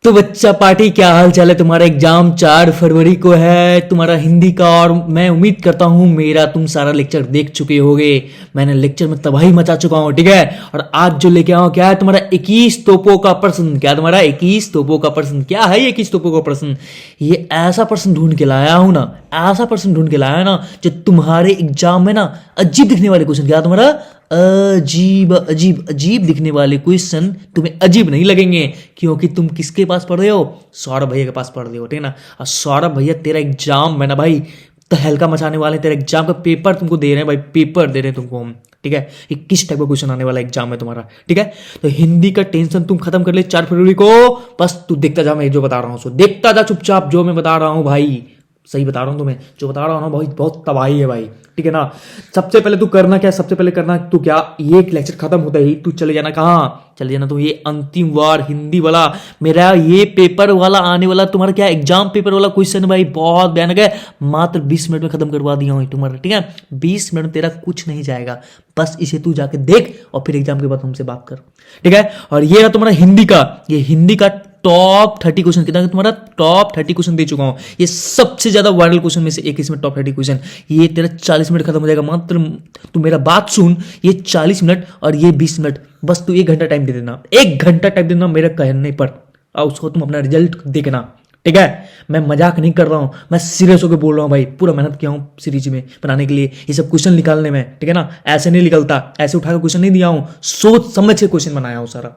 तो बच्चा पार्टी, क्या हाल चाल है तुम्हारा। एग्जाम 4 फरवरी को है तुम्हारा हिंदी का, और मैं उम्मीद करता हूँ मेरा तुम सारा लेक्चर देख चुके होगे। मैंने लेक्चर में तबाही मचा चुका हूँ, ठीक है। और आज जो लेके आऊँ क्या है, तुम्हारा 21 तोपों का प्रश्न। क्या तुम्हारा 21 तोपों का प्रश्न, क्या है 21 तोपों का प्रश्न। ये ऐसा प्रश्न ढूंढ के लाया हूं ना, ऐसा प्रश्न ढूंढ के लाया ना जो तुम्हारे एग्जाम में ना अजीब दिखने वाले क्वेश्चन। क्या तुम्हारा अजीब अजीब अजीब दिखने वाले क्वेश्चन तुम्हें अजीब नहीं लगेंगे, क्योंकि तुम किसके पास पढ़ रहे हो, सौरभ भैया के पास पढ़ रहे हो, ठीक है ना। और सौरभ भैया तेरा एग्जाम में ना भाई तहलका मचाने वाले हैं। तेरा एग्जाम का पेपर तुमको दे रहे हैं भाई, पेपर दे रहे हैं तुमको हम, ठीक है। ये किस टाइप का क्वेश्चन आने वाला एग्जाम में तुम्हारा, ठीक है। तो हिंदी का टेंशन तुम खत्म कर ले 4 फरवरी को। बस तू देखता जा, मैं जो बता रहा हूँ सो देखता जा चुपचाप, जो मैं बता रहा हूँ भाई सही बता रहा हूँ तुम्हें, जो बता रहा हूँ ना भाई बहुत तबाही है भाई, ठीक है ना। सबसे पहले तू करना क्या, सबसे पहले करना तू क्या, ये लेक्चर खत्म होता ही तू चले जाना, कहाँ चले जाना, तो ये अंतिम बार हिंदी वाला मेरा ये पेपर वाला आने वाला तुम्हारा क्या एग्जाम पेपर वाला क्वेश्चन भाई बहुत भयानक है। मात्र 20 मिनट में खत्म करवा दिया हूँ तुम्हारा, ठीक है। 20 मिनट में तेरा कुछ नहीं जाएगा, बस इसे तू जाके देख और फिर एग्जाम के बाद हमसे बात कर, ठीक है। और ये रहा तुम्हारा हिंदी का, ये हिंदी का टॉप 30 क्वेश्चन। कितना तुम्हारा टॉप 30 क्वेश्चन दे चुका हूं। ये सबसे ज्यादा वायरल क्वेश्चन में से एक, इसमें टॉप 30 क्वेश्चन। ये तेरा 40 मिनट खत्म हो जाएगा मात्र। तू मेरा बात सुन, ये 40 मिनट और ये 20 मिनट, बस तू 1 घंटा टाइम दे देना, 1 घंटा टाइम देना मेरे कहने पर, और उसको तुम अपना रिजल्ट देखना, ठीक है। मैं मजाक नहीं कर रहा हूं, मैं सीरियस होकर बोल रहा हूं भाई। पूरा मेहनत किया हूं सीरीज में बनाने के लिए, ये सब क्वेश्चन निकालने में, ठीक है ना। ऐसे नहीं निकलता, ऐसे उठाकर क्वेश्चन नहीं दिया हूं, सोच समझ के क्वेश्चन बनाया हूं सारा,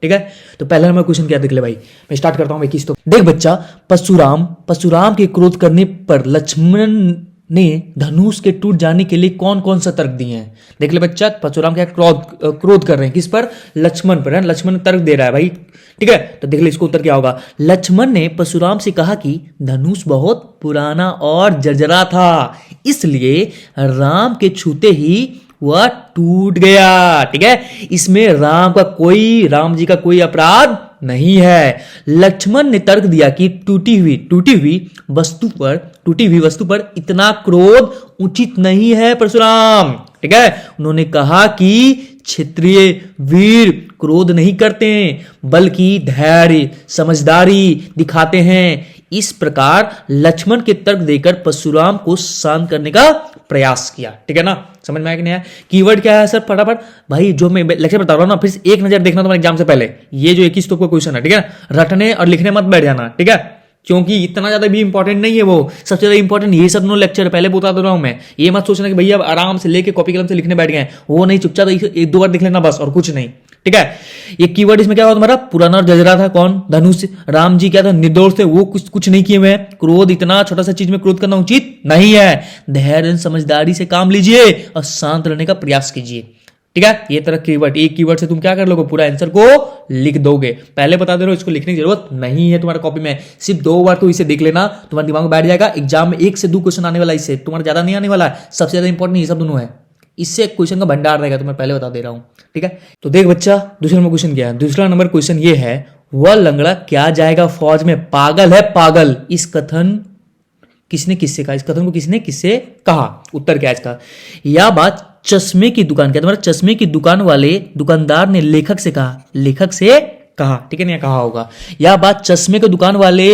ठीक है। तो पहला नंबर क्वेश्चन क्या देख ले भाई, मैं स्टार्ट करता हूं 21 तो देख बच्चा। परशुराम के क्रोध करने पर लक्ष्मण ने धनुष के टूट जाने के लिए कौन कौन सा तर्क दिए हैं। देख ले बच्चा, परशुराम क्या क्रोध कर रहे हैं, किस पर, लक्ष्मण पर है। लक्ष्मण तर्क दे रहा है भाई, ठीक है। तो देख ले इसको उत्तर क्या होगा। लक्ष्मण ने परशुराम से कहा कि धनुष बहुत पुराना और जर्जरा था, इसलिए राम के छूते ही वह टूट गया, ठीक है। इसमें राम जी का कोई अपराध नहीं है। लक्ष्मण ने तर्क दिया कि टूटी हुई वस्तु पर इतना क्रोध उचित नहीं है परशुराम, ठीक है। उन्होंने कहा कि क्षत्रिय वीर क्रोध नहीं करते बल्कि धैर्य समझदारी दिखाते हैं। इस प्रकार लक्ष्मण के तर्क देकर परशुराम को शांत करने का प्रयास किया, ठीक है ना। समझ में आया कि नहीं आया। कीवर्ड क्या है सर, फटाफट भाई जो मैं लेक्चर बता रहा हूं ना, फिर एक नजर देखना तुम्हारे एग्जाम से पहले। ये जो 21 का क्वेश्चन है, ठीक है, रटने और लिखने मत बैठ जाना, ठीक है, क्योंकि इतना ज्यादा भी इंपॉर्टेंट नहीं है वो। सबसे ज्यादा इंपॉर्टेंट ये सब नो लेक्चर पहले बता दे रहा हूं मैं। ये मत सोचना कि भैया आराम से लेके कॉपी कलम से लिखने बैठ गए, वो नहीं, चुपचाप 1-2 बार देख लेना बस, और कुछ नहीं, ठीक है। ये कीवर्ड इसमें क्या हुआ तुम्हारा, पुराना और जजरा था, कौन, धनुष। राम जी क्या था, निर्दोष थे, वो कुछ नहीं किए हुए। क्रोध, इतना छोटा सा चीज में क्रोध करना उचित नहीं है। धैर्य समझदारी से काम लीजिए और शांत रहने का प्रयास कीजिए, ठीक है। ये तरह कीवर्ड, एक कीवर्ड से तुम क्या कर लोगे, पूरा आंसर को लिख दोगे। पहले बता दे रहा हूं, इसको लिखने की जरूरत नहीं है तुम्हारे कॉपी में। सिर्फ 2 बार तो इसे देख लेना, तुम्हारे दिमाग में बैठ जाएगा। एग्जाम में 1 से 2 क्वेश्चन आने वाला, इससे तुम्हारा ज्यादा नहीं आने वाला है। सबसे ज्यादा इंपॉर्टेंट ये सब दोनों है, इससे क्वेश्चन का भंडार रहेगा, तो मैं पहले बता दे रहा हूं, ठीक है। तो देख बच्चा, दूसरा नंबर क्वेश्चन क्या है। दूसरा नंबर क्वेश्चन ये है, वह लंगड़ा क्या जाएगा फौज में, पागल है पागल। इस कथन किसने किससे कहा, इस कथन को किसने किससे कहा। उत्तर क्या है इसका, यह बात चश्मे की दुकान, क्या तुम्हारा चश्मे की दुकान वाले दुकानदार ने लेखक से कहा, ठीक है ना, कहा होगा। यह बात चश्मे के दुकान वाले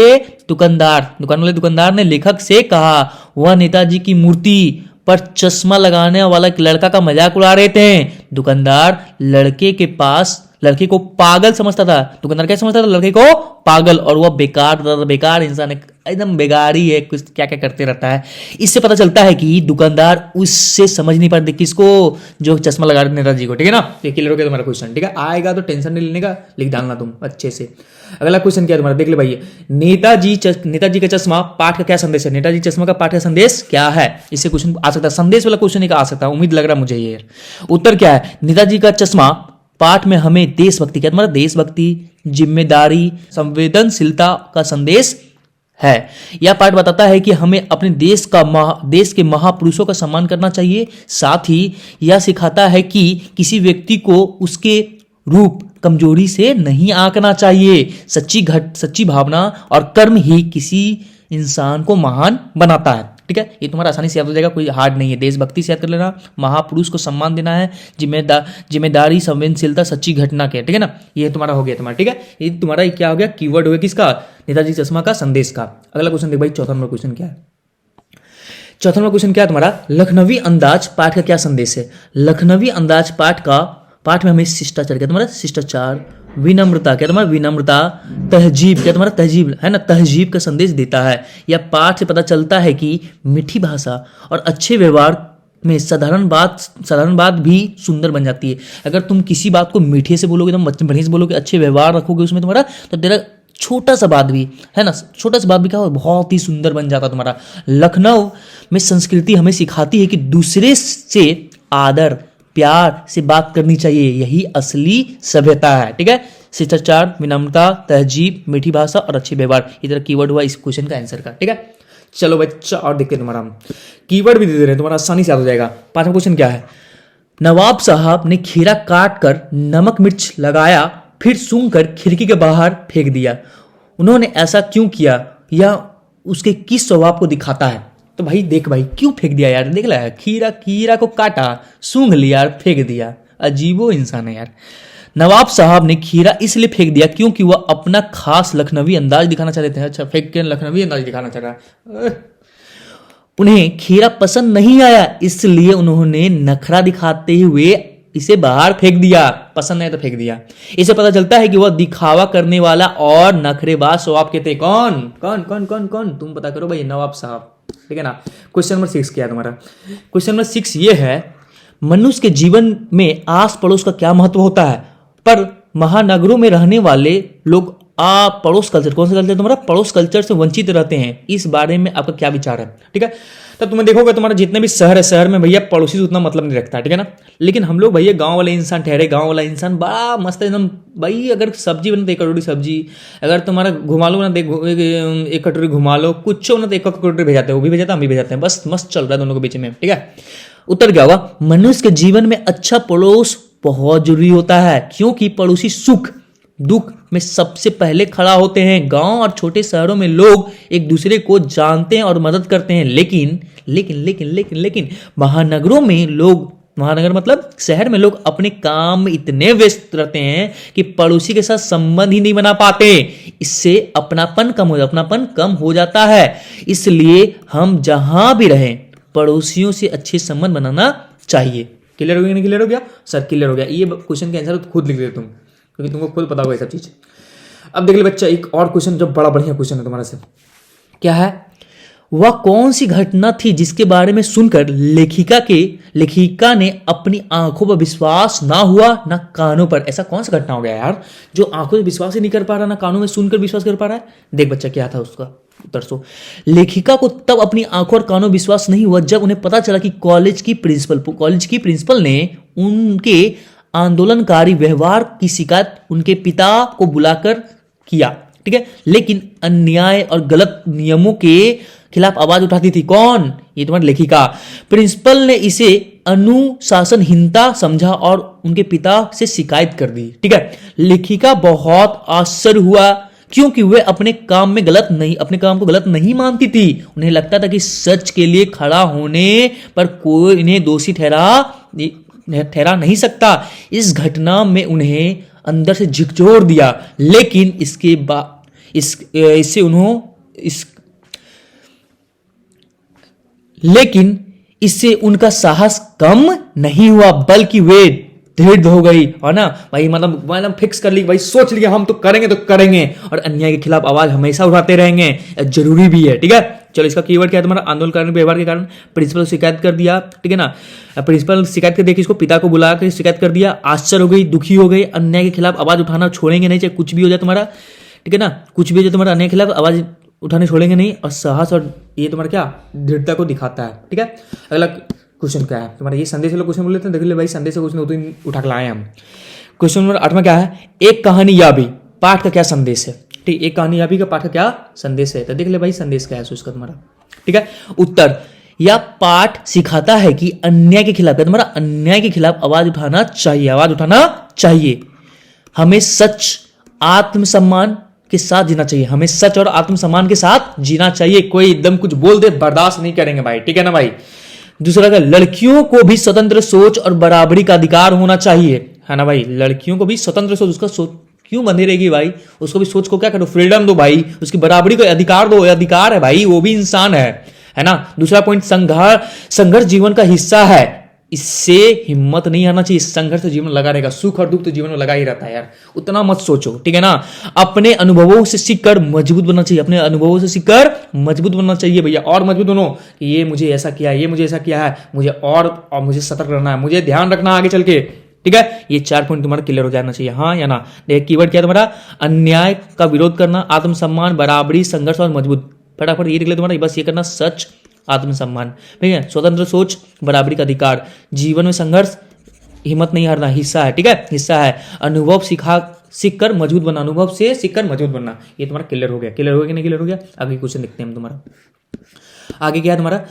दुकानदार ने लेखक से कहा। वह नेताजी की मूर्ति पर चश्मा लगाने वाला एक लड़का का मजाक उड़ा रहे थे। दुकानदार लड़के को पागल समझता था। दुकानदार क्या समझता था, लड़के को पागल, और वह बेकार इंसान है, एकदम बेगारी है, कुछ क्या क्या करते रहता है। इससे पता चलता है कि दुकानदार उससे समझ नहीं पाते, किसको, जो चश्मा लगा रहे नेताजी को, ठीक है ना। ये क्लियर हो गया तुम्हारा क्वेश्चन, ठीक है। आएगा तो टेंशन नहीं लेने का, लिख डालना तुम अच्छे से। अगला क्वेश्चन क्या है तुम्हारा, देख ले भाई। नेताजी का चश्मा पाठ का क्या संदेश है, नेताजी चश्मा का पाठ का संदेश क्या है। इससे क्वेश्चन आ सकता है, संदेश वाला क्वेश्चन एक आ सकता है, उम्मीद लग रहा है मुझे ये। उत्तर क्या है, नेताजी का चश्मा पाठ में हमें देशभक्ति, क्या तुम्हारा देशभक्ति, जिम्मेदारी, संवेदनशीलता का संदेश है। यह पाठ बताता है कि हमें अपने देश के महापुरुषों का सम्मान करना चाहिए। साथ ही यह सिखाता है कि किसी व्यक्ति को उसके रूप कमजोरी से नहीं आंकना चाहिए। सच्ची भावना और कर्म ही किसी इंसान को महान बनाता है, ठीक है, ये तुम्हारा आसानी से याद हो जाएगा, कोई हार्ड नहीं है। देशभक्ति से याद कर लेना, महापुरुष को सम्मान देना है, जिम्मेदारी, संवेदनशीलता, सच्ची घटना के, ठीक है ना, ये तुम्हारा हो गया तुम्हारा, ठीक है। ये तुम्हारा क्या हो गया, कीवर्ड हो गया किसका, नेताजी चश्मा का संदेश का। अगला क्वेश्चन देख भाई, चौथा नंबर क्वेश्चन क्या है। चौथा नंबर क्वेश्चन क्या है तुम्हारा, लखनवी अंदाज पाठ का क्या संदेश है। लखनवी अंदाज पाठ में हमें शिष्टाचार, क्या तुम्हारा शिष्टाचार, विनम्रता, क्या तुम्हारा विनम्रता, तहजीब, क्या तुम्हारा तहजीब है ना, तहजीब का संदेश देता है। यह पाठ से पता चलता है कि मीठी भाषा और अच्छे व्यवहार में साधारण बात भी सुंदर बन जाती है। अगर तुम किसी बात को मीठे से बोलोगे, तुम बढ़िया से बोलोगे, अच्छे व्यवहार रखोगे उसमें तुम्हारा, तो तेरा छोटा सा बात भी है ना, छोटा सा बात भी क्या हो, बहुत ही सुंदर बन जाता तुम्हारा। लखनऊ में संस्कृति हमें सिखाती है कि दूसरे से आदर प्यार से बात करनी चाहिए, यही असली सभ्यता है, ठीक है। शिष्टाचार, विनम्रता, तहजीब, मीठी भाषा और अच्छे व्यवहार, इधर कीवर्ड हुआ इस क्वेश्चन का आंसर का, ठीक है। चलो बच्चा और देखते हैं तुम्हारा, कीवर्ड भी दे दे रहे हैं, तुम्हारा आसानी से याद हो जाएगा। पांचवा क्वेश्चन क्या है, नवाब साहब ने खीरा काट कर नमक मिर्च लगाया, फिर सूंघकर खिड़की के बाहर फेंक दिया। उन्होंने ऐसा क्यों किया, यह उसके किस स्वभाव को दिखाता है। तो भाई देख भाई, क्यों फेंक दिया यार, देख ला, खीरा को काटा, सूंघ लिया और फेंक दिया, अजीबो इंसान है यार। नवाब साहब ने खीरा इसलिए फेंक दिया क्योंकि वह अपना खास लखनवी अंदाज दिखाना चाहते थे। अच्छा, फेंक के लखनवी अंदाज दिखाना चाह रहा है। उन्हें खीरा पसंद नहीं आया, इसलिए उन्होंने नखरा दिखाते हुए इसे बाहर फेंक दिया, पसंद नहीं तो फेंक दिया। इसे पता चलता है कि वह दिखावा करने वाला और नखरेबाज स्वभाव के थे। कौन कौन कौन कौन कौन, तुम पता करो भाई, नवाब साहब, ठीक है ना। क्वेश्चन नंबर 6 क्या है तुम्हारा, क्वेश्चन नंबर 6 ये है, मनुष्य के जीवन में आस पड़ोस का क्या महत्व होता है, पर महानगरों में रहने वाले लोग पड़ोस कल्चर, कौन सा कल्चर तुम्हारा, पड़ोस कल्चर से वंचित रहते हैं, इस बारे में आपका क्या विचार है, ठीक है। तब तुम्हें देखोगे तुम्हारा जितने भी शहर है, शहर में भैया पड़ोसी से उतना मतलब नहीं रखता, ठीक है ना। लेकिन हम लोग भैया गांव वाले इंसान ठहरे, गांव वाला इंसान बड़ा मस्त एकदम भाई, अगर सब्जी बने तो 1 कटोरी सब्जी, अगर तुम्हारा घुमा लो ना, 1 कटोरी घुमा लो, कुछ ना तो 1 कटोरी भेजाते हैं, वो भी भेजाते हैं, हम भी भेजाते हैं, बस मस्त चल रहा है दोनों के बीच में, ठीक है। उत्तर क्या होगा, मनुष्य के जीवन में अच्छा पड़ोस बहुत जरूरी होता है, क्योंकि पड़ोसी सुख दुख में सबसे पहले खड़ा होते हैं। गांव और छोटे शहरों में लोग एक दूसरे को जानते हैं और मदद करते हैं, लेकिन लेकिन लेकिन लेकिन लेकिन महानगरों में लोग, महानगर मतलब शहर में लोग अपने काम में इतने व्यस्त रहते हैं कि पड़ोसी के साथ संबंध ही नहीं बना पाते। इससे अपनापन कम हो जाता है। इसलिए हम जहां भी रहें पड़ोसियों से अच्छे संबंध बनाना चाहिए। क्लियर हो गया नहीं क्लियर हो गया सर, क्लियर हो गया। ये क्वेश्चन के आंसर तो खुद लिख दे तुम, क्योंकि तुमको खुद पता होगा ये सब चीज। अब देख ले बच्चा, एक और क्वेश्चन जो बड़ा बढ़िया क्वेश्चन है तुम्हारा से, क्या है, वह कौन सी घटना थी जिसके बारे में सुनकर लेखिका ने अपनी आंखों पर विश्वास ना हुआ ना कानों पर। ऐसा कौन सा घटना हो गया यार जो आंखों से विश्वास ही नहीं कर पा रहा, ना कानों में सुनकर विश्वास कर पा रहा है। देख बच्चा क्या था उसका उत्तर। सो लेखिका को तब अपनी आंखों और कानों विश्वास नहीं हुआ जब उन्हें पता चला कि कॉलेज की प्रिंसिपल ने उनके आंदोलनकारी व्यवहार की शिकायत उनके पिता को बुलाकर किया, ठीक है। लेकिन अन्याय और गलत नियमों के खिलाफ आवाज उठाती थी। कौन, ये तुम्हारी लेखिका। प्रिंसिपल ने इसे अनुशासनहीनता समझा और उनके पिता से शिकायत कर दी, ठीक है। लेखिका बहुत आश्चर्य हुआ क्योंकि वे अपने काम को गलत नहीं मानती थी। उन्हें लगता था कि सच के लिए खड़ा होने पर कोई इन्हें दोषी ठहरा नहीं सकता। इस घटना में उन्हें अंदर से झकझोर दिया, लेकिन इससे उनका साहस कम नहीं हुआ, बल्कि वे दृढ़ हो गई, है ना भाई। मतलब फिक्स कर ली भाई, सोच लिया हम तो करेंगे और अन्याय के खिलाफ आवाज हमेशा उठाते रहेंगे, जरूरी भी है, ठीक है। चलो इसका कीवर्ड क्या है तुम्हारा, आंदोलनकारी व्यवहार के कारण प्रिंसिपल शिकायत कर दिया, ठीक है ना। प्रिंसिपल शिकायत कर दिया कि इसको पिता को बुला कर शिकायत कर दिया, आश्चर्य हो गई, दुखी हो गई, अन्याय के खिलाफ आवाज उठाना छोड़ेंगे नहीं, चाहे कुछ भी हो जाए तुम्हारा, ठीक है ना। कुछ भी हो जाए तुम्हारा, अन्याय के खिलाफ आवाज उठाने छोड़ेंगे नहीं, और साहस और ये तुम्हारा क्या दृढ़ता को दिखाता है, ठीक है। अगला क्वेश्चन क्या है तुम्हारा, ये संदेश वाला क्वेश्चन बोल लेते हैं, देख ले भाई संदेश का क्वेश्चन तो उठा के लाए हम। क्वेश्चन नंबर 8 में क्या है, एक कहानी याबी पाठ का क्या संदेश है, ठीक। एक कहानी याबी का पाठ का क्या संदेश है, तो देख ले भाई संदेश क्या है उसका तुम्हारा, ठीक है। उत्तर, यह पाठ सिखाता है कि अन्याय के खिलाफ आवाज उठाना चाहिए, हमें सच, आत्मसम्मान के साथ जीना चाहिए, हमें सच और आत्मसम्मान के साथ जीना चाहिए। कोई एकदम कुछ बोल दे बर्दाश्त नहीं करेंगे भाई, ठीक है ना भाई। दूसरा क्या, लड़कियों को भी स्वतंत्र सोच और बराबरी का अधिकार होना चाहिए, है ना भाई। लड़कियों को भी स्वतंत्र सोच, उसका सोच क्यों बंधी रहेगी भाई, उसको भी सोच को क्या करो, फ्रीडम दो भाई, उसकी बराबरी को अधिकार दो, अधिकार है भाई, वो भी इंसान है ना। दूसरा पॉइंट, संघर्ष जीवन का हिस्सा है, इससे हिम्मत नहीं आना चाहिए। संघर्ष तो जीवन लगा रहेगा, सुख और दुख तो जीवन में लगा ही रहता है यार, उतना मत सोचो, ठीक है ना। अपने अनुभवों से सीखकर मजबूत बनना चाहिए, अपने अनुभवों से सीखकर मजबूत बनना चाहिए भैया, और मजबूत बनो कि ये मुझे ऐसा किया है, ये मुझे ऐसा किया है, मुझे और मुझे सतर्क रहना है, मुझे ध्यान रखना आगे चल के, ठीक है। ये 4 पॉइंट तुम्हारा क्लियर हो जाना चाहिए, हाँ या ना। देखिए कीवर्ड क्या है तुम्हारा, अन्याय का विरोध करना, आत्मसम्मान, बराबरी, संघर्ष और मजबूत। फटाफट ये निकले तुम्हारा, बस ये करना, सच, आत्मसम्मान, ठीक है, स्वतंत्र सोच, बराबरी का अधिकार, जीवन में संघर्ष, हिम्मत नहीं हारना, हिस्सा है, ठीक है, हिस्सा है, अनुभव सीखकर मजबूत बनना, अनुभव से सीखकर मजबूत बनना। ये तुम्हारा क्लियर हो गया, क्लियर हो गया कि नहीं क्लियर हो गया। आगे क्वेश्चन देखते हैं हम तुम्हारा। आगे क्या है तुम्हारा,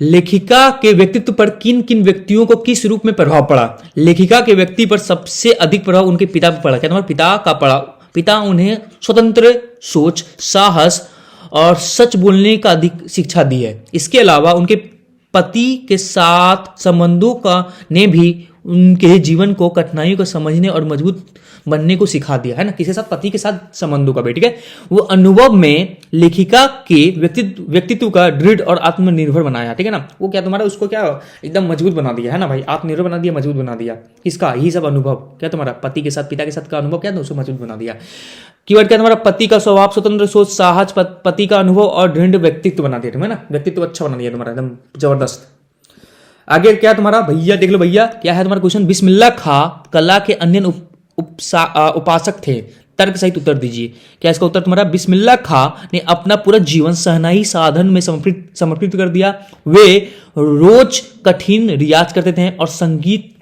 लेखिका के व्यक्तित्व पर किन किन व्यक्तियों को किस रूप में प्रभाव पड़ा। लेखिका के व्यक्ति पर सबसे अधिक प्रभाव उनके पिता पर पड़ा। क्या तुम्हारे पिता का पड़ा, पिता उन्हें स्वतंत्र सोच, साहस और सच बोलने का अधिक शिक्षा दी है। इसके अलावा उनके पति के साथ संबंधों का ने भी उनके जीवन को कठिनाइयों को समझने और मजबूत बनने को सिखा दिया, है ना। किसी साथ, पति के साथ संबंधों का भी, ठीक है। वो अनुभव में लेखिका के व्यक्तित्व का दृढ़ और आत्मनिर्भर बनाया, ठीक है ना। वो क्या तुम्हारा, उसको क्या एकदम मजबूत बना दिया, है ना भाई, आत्मनिर्भर बना दिया, मजबूत बना दिया। किसका, यही सब अनुभव, क्या तुम्हारा पति के साथ, पिता के साथ का अनुभव क्या था, उसको मजबूत बना दिया। कीवर्ड क्या तुम्हारा, पति का स्वभाव, स्वतंत्र सोच, साहस, पति का अनुभव और दृढ़ व्यक्तित्व बना दिया तुम्हें ना, व्यक्तित्व अच्छा बना दिया तुम्हारा, एकदम जबरदस्त। आगे क्या तुम्हारा भैया, देख लो भैया क्या है तुम्हारा क्वेश्चन, बिस्मिल्लाह खां कला के अन्य उपासक थे, तर्क सहित उत्तर दीजिए। क्या इसका उत्तर तुम्हारा, बिस्मिल्लाह खां ने अपना पूरा जीवन सहनाई साधन में समर्पित कर दिया। वे रोज कठिन रियाज करते थे और संगीत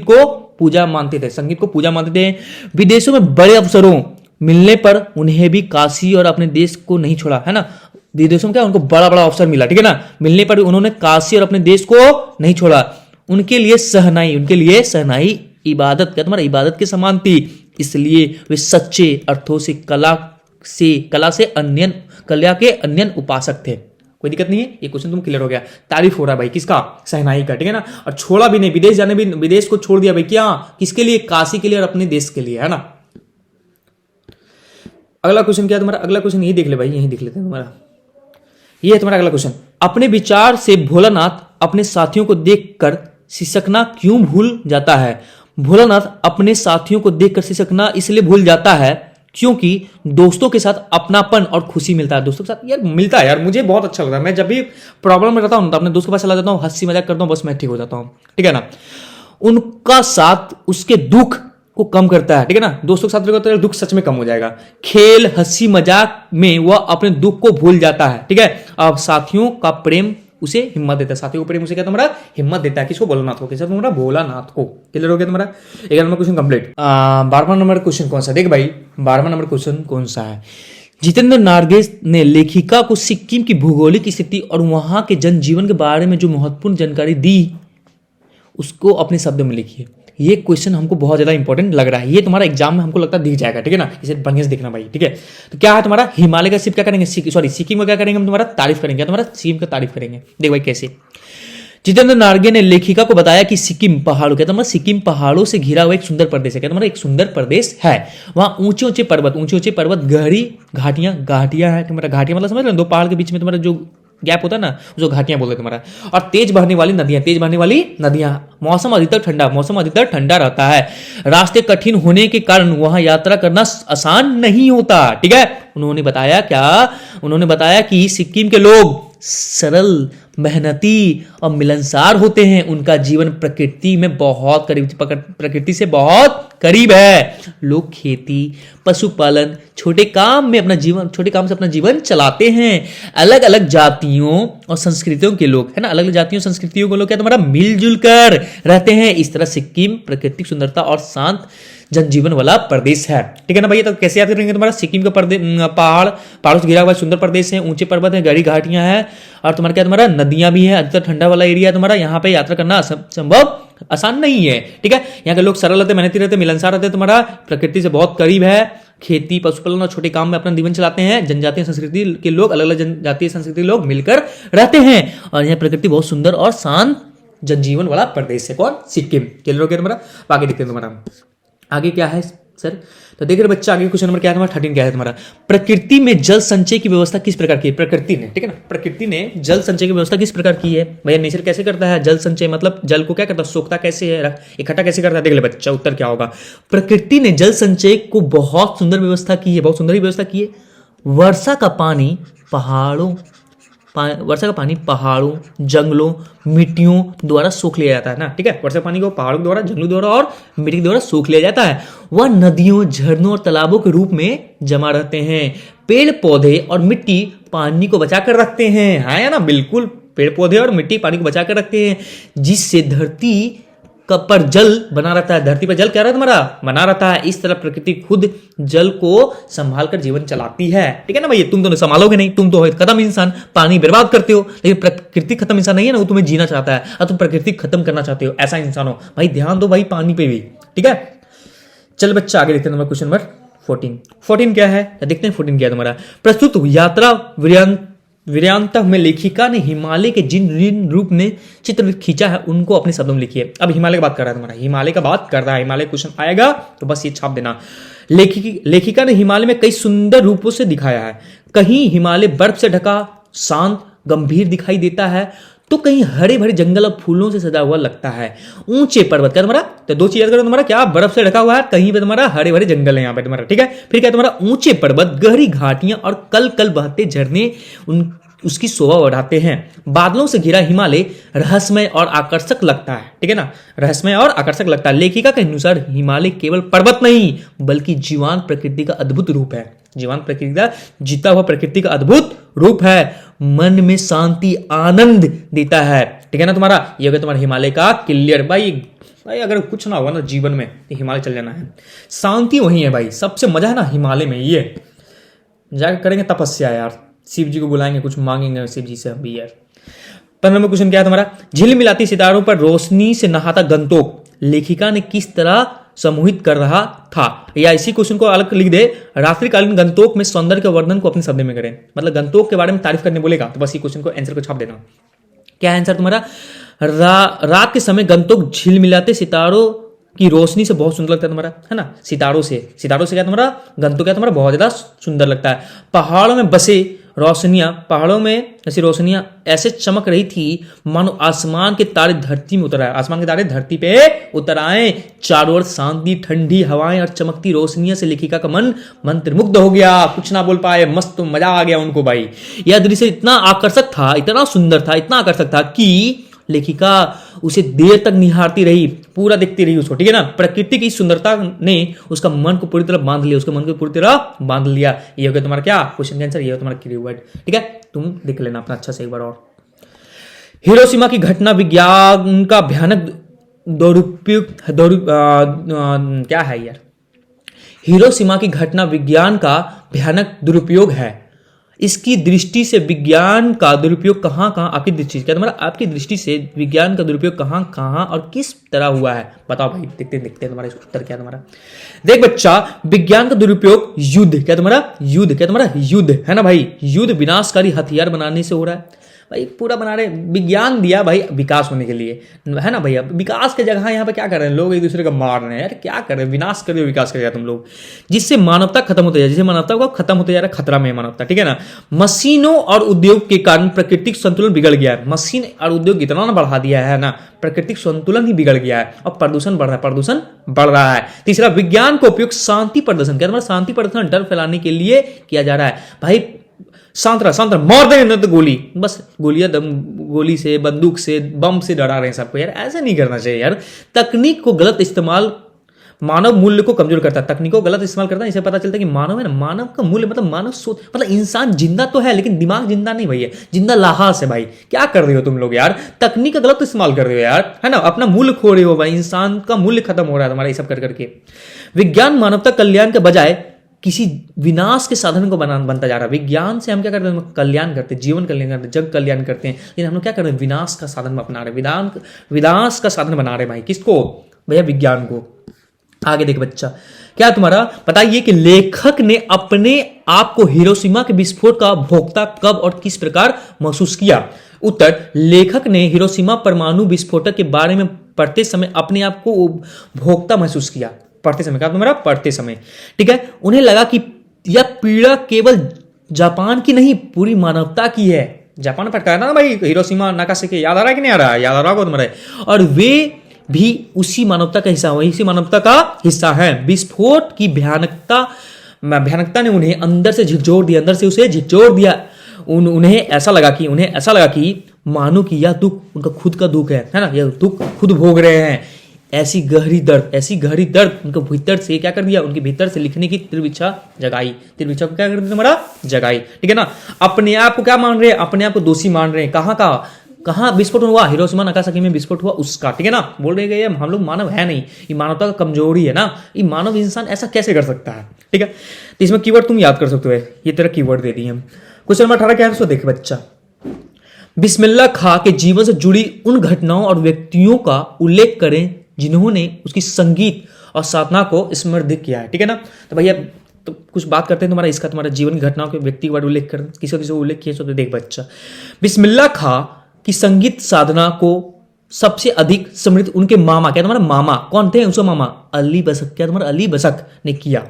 को पूजा मानते थे, संगीत को पूजा मानते थे। विदेशों में बड़े अवसरों मिलने पर उन्हें भी काशी और अपने देश को नहीं छोड़ा, है ना। विदेशों में क्या उनको बड़ा बड़ा अवसर मिला, ठीक है ना, मिलने पर भी उन्होंने काशी और अपने देश को नहीं छोड़ा। उनके लिए सहनाई इबादत, क्या तुम्हारा इबादत के समान थी, इसलिए वे सच्चे अर्थों से कला के अन्य उपासक थे। कोई दिक्कत नहीं है, ये क्वेश्चन तुम क्लियर हो गया। तारीफ हो रहा है भाई किसका, सहनाई का, ठीक है ना। और छोड़ा भी नहीं, विदेश को छोड़ दिया भाई, क्या किसके लिए, काशी के लिए और अपने देश के लिए, है ना। अगला क्वेश्चन क्या है तुम्हारा, अगला क्वेश्चन यही देख ले भाई, यही देख लेते हैं तुम्हारा। ये है तुम्हारा अगला क्वेश्चन, अपने विचार से भोलानाथ अपने साथियों को देखकर सिसकना क्यों भूल जाता है। भोलानाथ अपने साथियों को देखकर सिसकना इसलिए भूल जाता है क्योंकि दोस्तों के साथ अपनापन और खुशी मिलता है। दोस्तों के साथ यार मिलता है यार, मुझे बहुत अच्छा लगता है। मैं जब भी प्रॉब्लम में रहता हूं तो अपने दोस्त के पास चला जाता हूं, हंसी मजाक करता हूं, बस मैं ठीक हो जाता हूं, ठीक है ना। उनका साथ उसके दुख को कम करता है, ठीक है ना। दोस्तों के साथ रहकर तो दुख सच में कम हो जाएगा। खेल हंसी मजाक में वह अपने दुख को भूल जाता है, ठीक है। अब साथियों का प्रेम उसे हिम्मत देता है, साथियों को प्रेम उसे क्या तुम्हारा हिम्मत देता है। किसको, भोलानाथ को, किसको तुम्हारा भोलानाथ को। क्लियर हो गया तुम्हारा 11 नंबर क्वेश्चन कंप्लीट। 12वां नंबर क्वेश्चन कौन सा, देख भाई 12वां नंबर क्वेश्चन कौन सा है। जितेंद्र नार्गे ने लेखिका को सिक्किम की भौगोलिक स्थिति और वहां के जनजीवन के बारे में जो महत्वपूर्ण जानकारी दी उसको अपने शब्द में लिखिए। ये क्वेश्चन हमको बहुत ज्यादा इंपॉर्टेंट लग रहा है, ये तुम्हारा एग्जाम में हमको लगता है दिख जाएगा, ठीक है ना। इसे बढ़िया से देखना भाई, ठीक है। तो क्या है तुम्हारा, हिमालय का सिर्फ क्या करेंगे, सिक्किम का क्या करेंगे हम, तुम्हारा तारीफ करेंगे, क्या तुम्हारा सिक्किम का तारीफ करेंगे। देख भाई कैसे, जितेंद्र नार्गे ने लेखिका को बताया कि सिक्किम पहाड़ों, क्या तुम्हारा सिक्किम पहाड़ों से घिरा हुआ एक सुंदर प्रदेश है, क्या तुम्हारा एक सुंदर प्रदेश है। वहां ऊंचे ऊंचे पर्वत, गहरी घाटियां है तुम्हारा, घाटियां मतलब समझ रहे हो, दो पहाड़ के बीच में तुम्हारा जो गैप होता है ना, जो घाटियां बोलते हैं तुम्हारा। और तेज बहने वाली नदियां, मौसम अधिकतर ठंडा रहता है। रास्ते कठिन होने के कारण वहां यात्रा करना आसान नहीं होता, ठीक है। उन्होंने बताया कि सिक्किम के लोग सरल, मेहनती और मिलनसार होते हैं। उनका जीवन प्रकृति से बहुत करीब है। लोग खेती, पशुपालन, छोटे काम से अपना जीवन चलाते हैं। अलग अलग जातियों और संस्कृतियों के लोग, है ना, अलग अलग जातियों संस्कृतियों के लोग क्या तुम्हारा मिलजुल कर रहते हैं। इस तरह सिक्किम प्राकृतिक सुंदरता और शांत जनजीवन वाला प्रदेश है, ठीक है ना भैया। तो कैसे याद करेंगे, तुम्हारा सिक्किम का पहाड़ों से घिरा हुआ सुंदर प्रदेश है, ऊंचे पर्वत है, गहरी घाटियां हैं और तुम्हारा नदियां भी है, अधिकतर ठंडा वाला एरिया है तुम्हारा। यहाँ पे यात्रा करना संभव आसान नहीं है, ठीक है। यहाँ के लोग सरल रहते, मेहनती रहते, मिलनसार रहते, तुम्हारा प्रकृति से बहुत करीब है, खेती पशुपालन और छोटे काम में अपना जीवन चलाते हैं। जनजातीय संस्कृति के लोग, अलग अलग जनजातीय संस्कृति के लोग मिलकर रहते हैं और यह प्रकृति बहुत सुंदर और शांत जनजीवन वाला प्रदेश है। कौन? सिक्किम। क्लियर हो गया तुम्हारा? आगे देखते हैं तुम्हारा आगे क्या है सर। तो देख रहे बच्चा, आगे क्वेश्चन नंबर क्या है तुम्हारा? 13 क्या है तुम्हारा? प्रकृति में जल संचय की व्यवस्था किस प्रकार की है? प्रकृति ने, ठीक है ना, प्रकृति ने जल संचय की व्यवस्था किस प्रकार की है? भैया नेचर कैसे करता है जल संचय? मतलब जल को क्या करता है? सोखता कैसे है, इकट्ठा कैसे करता है? देख ले बच्चा, उत्तर क्या होगा? प्रकृति ने जल संचय को बहुत सुंदर व्यवस्था की है, बहुत सुंदर व्यवस्था की है। वर्षा का पानी पहाड़ों, जंगलों, मिट्टियों द्वारा सोख लिया जाता है ना, ठीक है। वर्षा पानी को पहाड़ों द्वारा, जंगलों द्वारा और मिट्टी द्वारा सोख लिया जाता है। वह नदियों, झरनों और तालाबों के रूप में जमा रहते हैं। पेड़ पौधे और मिट्टी पानी को बचा कर रखते हैं, हाँ या ना? बिल्कुल, पेड़ पौधे और मिट्टी पानी को बचा कर रखते हैं, जिससे धरती पर जल बना रहता है। धरती पर जल क्या रहता है तुम्हारा? बना रहता है। इस तरह प्रकृति खुद जल को संभाल कर जीवन चलाती है, ठीक है ना भैया। तुम तो संभालोगे नहीं, तुम तो हो खत्म इंसान, पानी बर्बाद करते हो, लेकिन प्रकृति खत्म इंसान नहीं है ना, वो तुम्हें जीना चाहता है और तुम प्रकृति खत्म करना चाहते हो, ऐसा इंसान हो भाई। ध्यान दो भाई पानी पे भी, ठीक है। चल बच्चा आगे देखते हैं क्वेश्चन नंबर 14 क्या है? देखते हैं 14 क्या है तुम्हारा। प्रस्तुत यात्रा वीरांता में लेखिका ने हिमालय के जिन रूप में चित्र खींचा है उनको अपने शब्दों में लिखिए। अब हिमालय का बात कर रहा है तुम्हारा, हिमालय का बात कर रहा है, हिमालय क्वेश्चन आएगा तो बस ये छाप देना। लेखिका ने हिमालय में कई सुंदर रूपों से दिखाया है। कहीं हिमालय बर्फ से ढका शांत गंभीर दिखाई देता है, तो कहीं हरे भरे जंगल और फूलों से सजा हुआ लगता है। ऊंचे पर्वत क्या तुम्हारा? तो दो चीज याद करो तुम्हारा, क्या बर्फ से ढका हुआ है, कहीं पे तुम्हारा हरे भरे जंगल है यहाँ पे तुम्हारा, ठीक है। फिर क्या तुम्हारा? ऊंचे पर्वत, गहरी घाटियां और कल कल बहते झरने उसकी शोभा बढ़ाते हैं। बादलों से घिरा हिमालय रहस्यमय और आकर्षक लगता है, ठीक है ना, रहस्यमय और आकर्षक लगता है। लेखिका के अनुसार हिमालय केवल पर्वत नहीं बल्कि जीवान प्रकृति का अद्भुत रूप है। जीवान प्रकृति का, जीता हुआ प्रकृति का अद्भुत रूप है। मन में शांति आनंद देता है, ठीक है ना तुम्हारा। ये हो गया तुम्हारा हिमालय का क्लियर। भाई अगर कुछ ना हुआ ना जीवन में तो हिमालय चल जाना है। शांति वही है भाई, सबसे मजा है ना हिमालय में। ये जाकर करेंगे तपस्या यार, शिव जी को बुलाएंगे, कुछ मांगेंगे शिव जी से अभी यार। 15वां क्वेश्चन क्या है तुम्हारा? झिलमिलाती सितारों पर रोशनी से नहाता गंतोक लेखिका ने किस तरह सम्मोहित कर रहा था? या इसी क्वेश्चन को अलग लिख दे, रात्रिकालीन गंतोक में सौंदर्य के वर्णन को अपने शब्द में करें। मतलब गंतोक के बारे में तारीफ करने बोलेगा तो बस ये क्वेश्चन को आंसर को छाप देना। क्या है आंसर तुम्हारा? रात के समय गंतोक झिलमिलाते सितारों की रोशनी से बहुत सुंदर लगता है तुम्हारा, है ना। सितारों से क्या तुम्हारा? गंतोक क्या तुम्हारा? बहुत ज्यादा सुंदर लगता है। पहाड़ों में बसे रोशनियां, पहाड़ों में ऐसी रोशनियां ऐसे चमक रही थी मानो आसमान के तारे धरती में उतर आए, आसमान के तारे धरती पे उतर आए। चारों ओर शांति, ठंडी हवाएं और चमकती रोशनियां से लेखिका का मन मंत्रमुग्ध हो गया। कुछ ना बोल पाए, मस्त मजा आ गया उनको भाई। यह दृश्य इतना आकर्षक था, इतना सुंदर था, इतना आकर्षक था कि लेखिका उसे देर तक निहारती रही, पूरा देखती रही उसको, ठीक है ना। प्रकृति की सुंदरता ने उसका मन को पूरी तरह बांध लिया, उसके मन को पूरी तरह बांध लिया। ये हो गया तुम्हारा क्या क्वेश्चन का आंसर, ये हो तुम्हारा कीवर्ड, ठीक है। तुम देख लेना अपना अच्छा से एक बार और। हिरोशिमा की घटना विज्ञान का भयानक क्या है यार? हिरोशिमा की घटना विज्ञान का भयानक दुरुपयोग है। इसकी दृष्टि से विज्ञान का दुरुपयोग कहां आपकी दृष्टि से क्या तुम्हारा? आपकी दृष्टि से विज्ञान का दुरुपयोग कहां और किस तरह हुआ है? बताओ भाई, देखते हैं तुम्हारा उत्तर क्या तुम्हारा। देख बच्चा, विज्ञान का दुरुपयोग युद्ध क्या तुम्हारा? युद्ध है ना भाई। युद्ध विनाशकारी हथियार बनाने से हो रहा है भाई। पूरा बना रहे, विज्ञान दिया भाई विकास होने के लिए, है ना भैया। विकास के जगह यहाँ पे क्या कर रहे हैं लोग? एक दूसरे को मार रहे हैं यार, क्या कर रहे हैं? विनाश कर रहे हो, विकास करेगा तुम लोग, जिससे मानवता खत्म होते जा, जिससे मानवता को खत्म होते जा रहा है, खतरा में है मानवता, ठीक है ना। मशीनों और उद्योग के कारण प्राकृतिक संतुलन बिगड़ गया है। मशीन और उद्योग इतना ना बढ़ा दिया है ना, प्राकृतिक संतुलन ही बिगड़ गया है और प्रदूषण बढ़ रहा है। तीसरा, विज्ञान का उपयोग शांति प्रदर्शन, क्या तुम्हारा? शांति प्रदर्शन, डर फैलाने के लिए किया जा रहा है भाई। शांत रहा, मार देंगे ना तो गोली, बस गोली से, बंदूक से, बम से डरा रहे हैं सबको यार। ऐसा नहीं करना चाहिए यार। तकनीक को गलत इस्तेमाल मानव मूल्य को कमजोर करता है। तकनीक को गलत इस्तेमाल करता है, इससे पता चलता है कि मानव है ना, मानव का मूल्य मतलब मानव सोच, मतलब इंसान जिंदा तो है लेकिन दिमाग जिंदा नहीं भैया, जिंदा लाहास है भाई। क्या कर रहे हो तुम लोग यार? तकनीक का गलत इस्तेमाल कर रहे हो यार, है ना। अपना मूल्य खो रहे हो भाई, इंसान का मूल्य खत्म हो रहा है तुम्हारा ये सब कर करके। विज्ञान मानवता कल्याण के बजाय किसी विनाश के साधन को बनता जा रहा है। विज्ञान से हम क्या करते हैं? कल्याण करते हैं, जीवन कल्याण करते हैं, जग कल्याण करते हैं, लेकिन हम लोग क्या कर रहे हैं? विनाश का साधन अपना रहे हैं, विनाश का साधन बना रहे हैं भाई। किसको भैया? विज्ञान को। आगे देख बच्चा, क्या तुम्हारा बताइए कि लेखक ने अपने आप को हिरोशिमा के विस्फोट का भोक्ता कब और किस प्रकार महसूस किया? उत्तर, लेखक ने हिरोशिमा परमाणु विस्फोटक के बारे में पढ़ते समय अपने आप को भोक्ता महसूस किया। पढ़ते समय, क्या तुम्हारा पढ़ते समय, ठीक है। उन्हें लगा कि यह पीड़ा केवल जापान की नहीं, पूरी मानवता की है। जापान पर कहना ना भाई, हिरोशिमा नागासाकी, याद आ रहा है कि नहीं आ रहा है? याद आ रहा होगा तुम्हारे। और वे भी उसी मानवता का हिस्सा, वही इसी मानवता का हिस्सा है। विस्फोट की भयानकता ने उन्हें अंदर से झिझोड़ दिया, अंदर से उसे झिझोड़ दिया। उन्हें ऐसा लगा कि मानो कि यह दुख उनका खुद का दुख है ना, यह दुख खुद भोग रहे हैं। ऐसी गहरी दर्द उनके भीतर से क्या कर दिया, उनके भीतर से लिखने की तीव्र इच्छा जगाई। तीव्र इच्छा को क्या कर दिया तुम्हारा, जगाई, ठीक है ना। अपने आप को क्या मान रहे हैं, अपने आप को दोषी मान रहे हैं। कहाँ विस्फोट हुआ, हिरोशिमा नागासाकी में विस्फोट हुआ उसका, ठीक है ना। बोल रहे हैं हम लोग मानव है नहीं, ये मानवता का कमजोरी है ना, ये मानव इंसान ऐसा कैसे कर सकता है, ठीक है। तो इसमें कीवर्ड तुम याद कर सकते हो, ये तरह कीवर्ड दे दिए हम। क्वेश्चन नंबर 18 क्या है, उसको देखे बच्चा। बिस्मिल्लाह खां के जीवन से जुड़ी उन घटनाओं और व्यक्तियों का उल्लेख करें जिन्होंने उसकी संगीत और साधना को समृद्ध किया है, ठीक है ना। तो भैया तो कुछ बात करते हैं तुम्हारा जीवन की घटनाओं के व्यक्ति का उल्लेख कर, किसी उल्लेख किया तो देख बच्चा। बिस्मिल्लाह खां की संगीत साधना को सबसे अधिक समृद्ध उनके मामा, क्या तुम्हारा मामा कौन थे, उसका मामा अली बसक, क्या तुम्हारा अली बसक ने किया।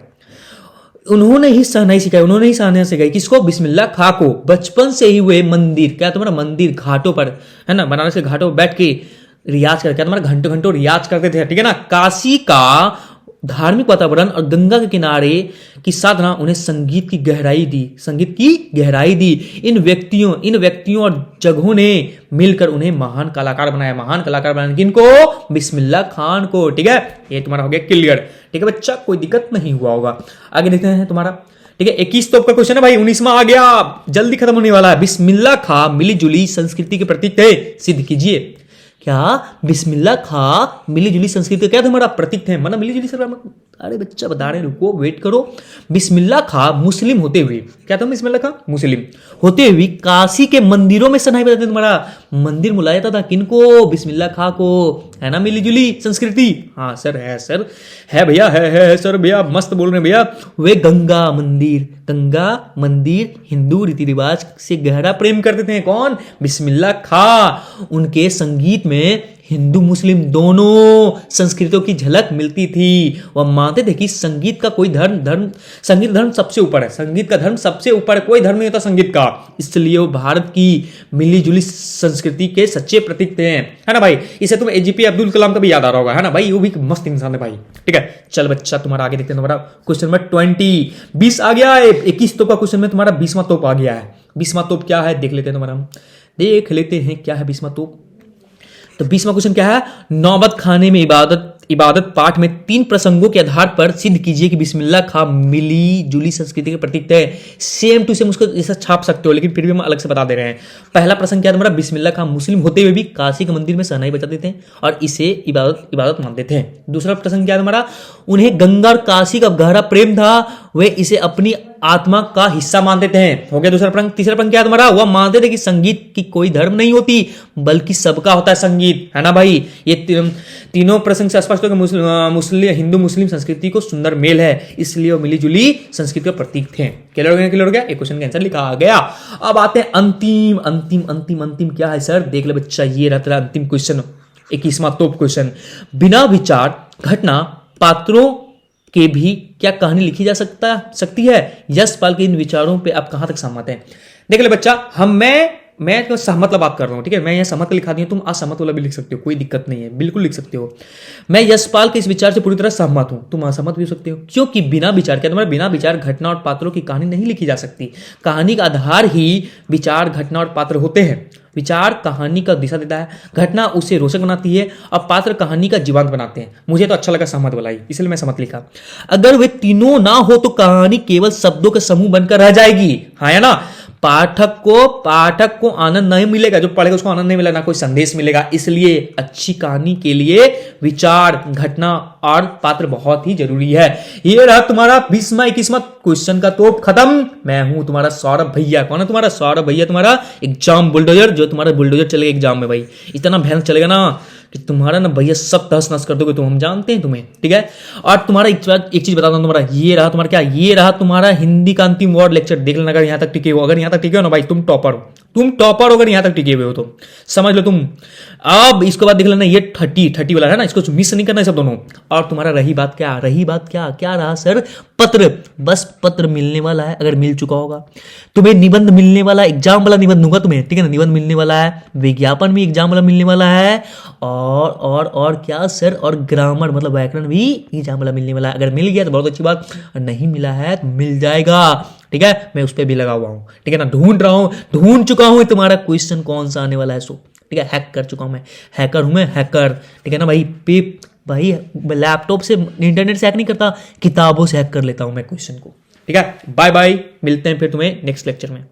उन्होंने ही शहनाई सिखाई किसको, बिस्मिल्लाह खां को। बचपन से ही वे मंदिर, क्या तुम्हारा मंदिर घाटों पर, है ना, बनारस के घाटों पर बैठ के रियाज करके, क्या तुम्हारा घंटों घंटों रियाज करते थे, ठीक है ना। काशी का धार्मिक वातावरण और गंगा के किनारे की साधना उन्हें संगीत की गहराई दी। इन व्यक्तियों और जगहों ने मिलकर उन्हें महान कलाकार बनाया। किनको, बिस्मिल्लाह खान को, ठीक है। ये तुम्हारा हो गया क्लियर, ठीक है बच्चा, कोई दिक्कत नहीं हुआ होगा। आगे देखते हैं तुम्हारा, ठीक है। 21 तोप का क्वेश्चन है भाई, 19वां आ गया, जल्दी खत्म होने वाला है। बिस्मिल्लाह खां मिली जुली संस्कृति के प्रतीक थे, सिद्ध कीजिए। क्या बिस्मिल्लाह खां मिली जुली संस्कृति क्या तुम्हारा प्रतीक थे, मतलब मिली जुली सब। अरे बच्चा बता रहे, रुको वेट करो। बिस्मिल्लाह खां मुस्लिम होते हुए, क्या था बिस्मिल्लाह खां मुस्लिम होते हुए काशी के मंदिरों में शहनाई बजाते, तुम्हारा मंदिर बुलाया था किनको, बिस्मिल्लाह खां को, है ना मिली जुली संस्कृति। हाँ सर है भैया, है सर भैया, मस्त बोल रहे हैं भैया। वे गंगा मंदिर हिंदू रीति रिवाज से गहरा प्रेम करते थे, कौन, बिस्मिल्लाह खां। उनके संगीत में हिंदू मुस्लिम दोनों संस्कृतियों की झलक मिलती थी। वह मानते थे कि संगीत का कोई संगीत धर्म सबसे ऊपर है, संगीत का धर्म सबसे ऊपर है, कोई धर्म नहीं होता संगीत का। इसलिए वो भारत की मिली जुली संस्कृति के सच्चे प्रतीक थे, है ना भाई। इसे तुम एजीपी अब्दुल कलाम का भी याद आ रहा होगा, है ना भाई, वो भी मस्त इंसान है भाई, ठीक है। चल बच्चा तुम्हारा आगे देखते हैं, तुम्हारा क्वेश्चन नंबर 20 आ गया है। 21 तोप का क्वेश्चन में तुम्हारा 20वां तोप आ गया है। 20वां तोप क्या है देख लेते हैं तुम्हारा, देख लेते हैं क्या है 20वां तोप। तो 20वां क्वेश्चन क्या है, नौबत खाने में इबादत पाठ में 3 प्रसंगों के आधार पर सिद्ध कीजिए कि बिस्मिल्लाह खां मिली जुली संस्कृति के प्रतीक थे। सेम टू सेम उसको जैसा छाप सकते हो, लेकिन फिर भी हम अलग से बता दे रहे हैं। पहला प्रसंग क्या है तुम्हारा, बिस्मिल्लाह खां मुस्लिम होते हुए भी काशी के मंदिर में शहनाई बजाते थे और इसे इबादत मानते थे। दूसरा प्रसंग क्या है तुम्हारा, उन्हें गंगा और काशी का गहरा प्रेम था, वे इसे अपनी आत्मा का हिस्सा मानते थे, हो गया दूसरा प्रसंग। तीसरा प्रसंग क्या है तुम्हारा, वह मानते थे कि संगीत की कोई धर्म नहीं होती बल्कि सबका होता है संगीत, है ना भाई। ये तीनों प्रसंग से स्पष्ट हो कि हिंदू मुस्लिम संस्कृति को सुंदर मेल है, इसलिए वो मिली जुली संस्कृति के प्रतीक थे। क्लियर हो गया, एक क्वेश्चन का आंसर लिखा गया। अब आते हैं अंतिम क्या है सर, देख ले बच्चा, ये रहता है अंतिम क्वेश्चन, 21वां तोप क्वेश्चन। बिना विचार घटना पात्रों के भी क्या कहानी लिखी जा सकती है। यशपाल के इन विचारों पे आप कहां तक सहमत हैं। देख ले बच्चा, मैं तो सहमत वाला बात कर रहा हूं, ठीक है। मैं यहाँ सहमत लिखा दी, तुम असहमत वाला भी लिख सकते हो, कोई दिक्कत नहीं है, बिल्कुल लिख सकते हो। मैं यशपाल के इस विचार से पूरी तरह सहमत हूं, तुम असहमत भी हो सकते हो, क्योंकि बिना विचार घटना और पात्रों की कहानी नहीं लिखी जा सकती। कहानी का आधार ही विचार, घटना और पात्र होते हैं। विचार कहानी का दिशा देता है, घटना उसे रोचक बनाती है और पात्र कहानी का जीवंत बनाते हैं। मुझे तो अच्छा लगा सहमत वाला ही, इसलिए मैं सहमत लिखा। अगर वे तीनों ना हो तो कहानी केवल शब्दों के समूह बनकर रह जाएगी, हाँ या ना। पाठक को आनंद नहीं मिलेगा, जो पढ़ेगा उसको आनंद नहीं मिलेगा, ना कोई संदेश मिलेगा। इसलिए अच्छी कहानी के लिए विचार, घटना और पात्र बहुत ही जरूरी है। ये रहा तुम्हारा 20वां 21वां क्वेश्चन का तोप खत्म। मैं हूं तुम्हारा सौरभ भैया। कौन है तुम्हारा सौरभ भैया, तुम्हारा एग्जाम बुलडोजर, जो तुम्हारा बुलडोजर चलेगा एग्जाम में भाई, इतना भयंकर चलेगा ना कि तुम्हारा ना भैया सब तहस नहस कर दोगे, तो हम जानते हैं तुम्हें, ठीक है। और तुम्हारा एक चीज बताता हूँ, तुम्हारा ये रहा, तुम्हारा क्या ये रहा तुम्हारा हिंदी का अंतिम वर्ड लेक्चर। देख लेना, अगर यहाँ तक टिके हो, अगर यहाँ तक टिके हो ना भाई तुम टॉपर हो, तुम टॉपर हो अगर यहाँ तक टिके हुए हो तो समझ लो तुम। अब इसके बाद देख लेना ये 30 वाला है ना, इसको मिस नहीं करना है सब दोनों। और तुम्हारा रही बात क्या रहा सर, पत्र, बस पत्र मिलने वाला है, अगर मिल चुका होगा। तुम्हें निबंध मिलने वाला, एग्जाम वाला निबंध दूंगा तुम्हें, ठीक है ना, निबंध मिलने वाला है, विज्ञापन भी एग्जाम वाला मिलने वाला है, और क्या सर, और ग्रामर मतलब व्याकरण भी एग्जाम वाला मिलने वाला है। अगर मिल गया तो बहुत अच्छी बात, और नहीं मिला है तो मिल जाएगा, ठीक है। मैं उस पर भी लगा हुआ हूँ, ठीक है ना, ढूंढ चुका हूँ तुम्हारा क्वेश्चन कौन सा आने वाला है, सो ठीक है, हैक कर चुका हूँ मैं, हैकर हूँ मैं, हैकर, ठीक है ना भाई। भाई लैपटॉप से, इंटरनेट से हैक नहीं करता, किताबों से हैक कर लेता हूँ मैं क्वेश्चन को, ठीक है। बाय बाय, मिलते हैं फिर तुम्हें नेक्स्ट लेक्चर में।